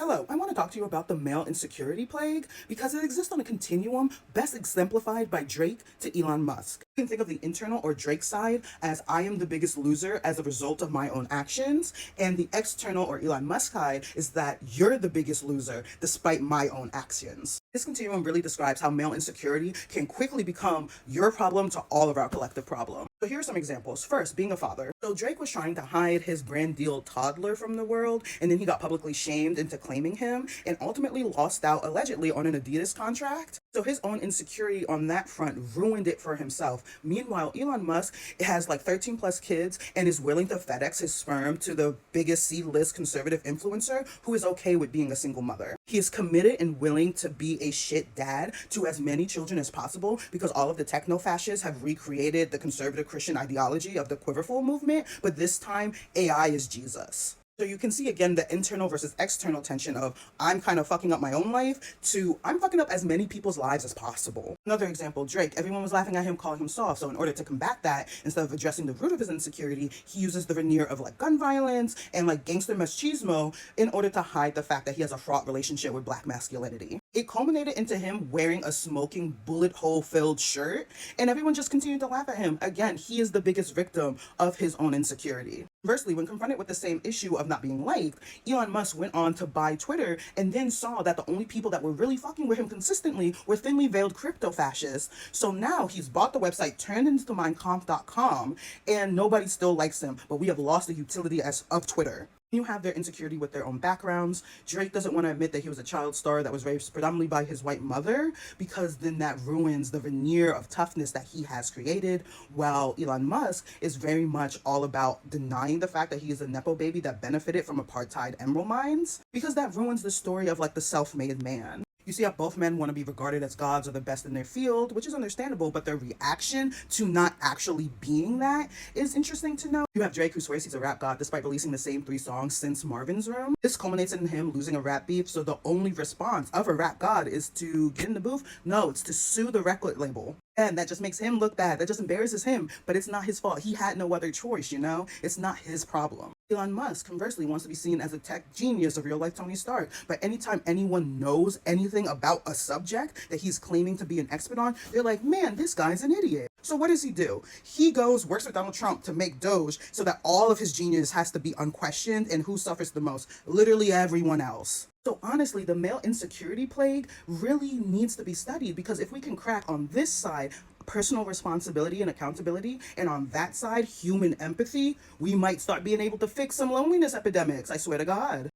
Hello, I want to talk to you about the male insecurity plague because it exists on a continuum best exemplified by Drake to Elon Musk. You can think of the internal or Drake side as I am the biggest loser as a result of my own actions, and the external or Elon Musk side is that you're the biggest loser despite my own actions. This continuum really describes how male insecurity can quickly become your problem to all of our collective problem. So here are some examples. First, being a father. So Drake was trying to hide his brand deal toddler from the world, and then he got publicly shamed into claiming him and ultimately lost out allegedly on an Adidas contract. So his own insecurity on that front ruined it for himself. Meanwhile, Elon Musk has like 13 plus kids and is willing to FedEx his sperm to the biggest C-list conservative influencer who is okay with being a single mother. He is committed and willing to be a shit dad to as many children as possible because all of the techno-fascists have recreated the conservative Christian ideology of the Quiverful movement, but this time AI is Jesus. So you can see again the internal versus external tension of I'm kind of fucking up my own life to I'm fucking up as many people's lives as possible. Another example, Drake. Everyone was laughing at him, calling him soft. So in order to combat that, instead of addressing the root of his insecurity, he uses the veneer of like gun violence and like gangster machismo in order to hide the fact that he has a fraught relationship with black masculinity. It culminated into him wearing a smoking bullet hole filled shirt, and everyone just continued to laugh at him. Again, he is the biggest victim of his own insecurity. Conversely, when confronted with the same issue of not being liked, Elon Musk went on to buy Twitter and then saw that the only people that were really fucking with him consistently were thinly veiled crypto fascists. So now he's bought the website turnedintominecomp.com and nobody still likes him, but we have lost the utility of Twitter. You have their insecurity with their own backgrounds. Drake doesn't want to admit that he was a child star that was raised predominantly by his white mother because then that ruins the veneer of toughness that he has created, while Elon Musk is very much all about denying the fact that he is a nepo baby that benefited from apartheid emerald mines because that ruins the story of like the self-made man. You see how both men want to be regarded as gods or the best in their field, which is understandable, but their reaction to not actually being that is interesting to know. You have Drake, who swears he's a rap god despite releasing the same 3 songs since Marvin's Room. This culminates in him losing a rap beef, so the only response of a rap god is to get in the booth? No, it's to sue the record label. And that just makes him look bad. That just embarrasses him, but it's not his fault. He had no other choice, you know? It's not his problem. Elon Musk, conversely, wants to be seen as a tech genius, a real-life Tony Stark. But anytime anyone knows anything about a subject that he's claiming to be an expert on, they're like, man, this guy's an idiot. So what does he do? He goes, works with Donald Trump to make Doge so that all of his genius has to be unquestioned, and who suffers the most? Literally everyone else. So honestly, the male insecurity plague really needs to be studied because if we can crack on this side, personal responsibility and accountability, and on that side, human empathy, we might start being able to fix some loneliness epidemics, I swear to God.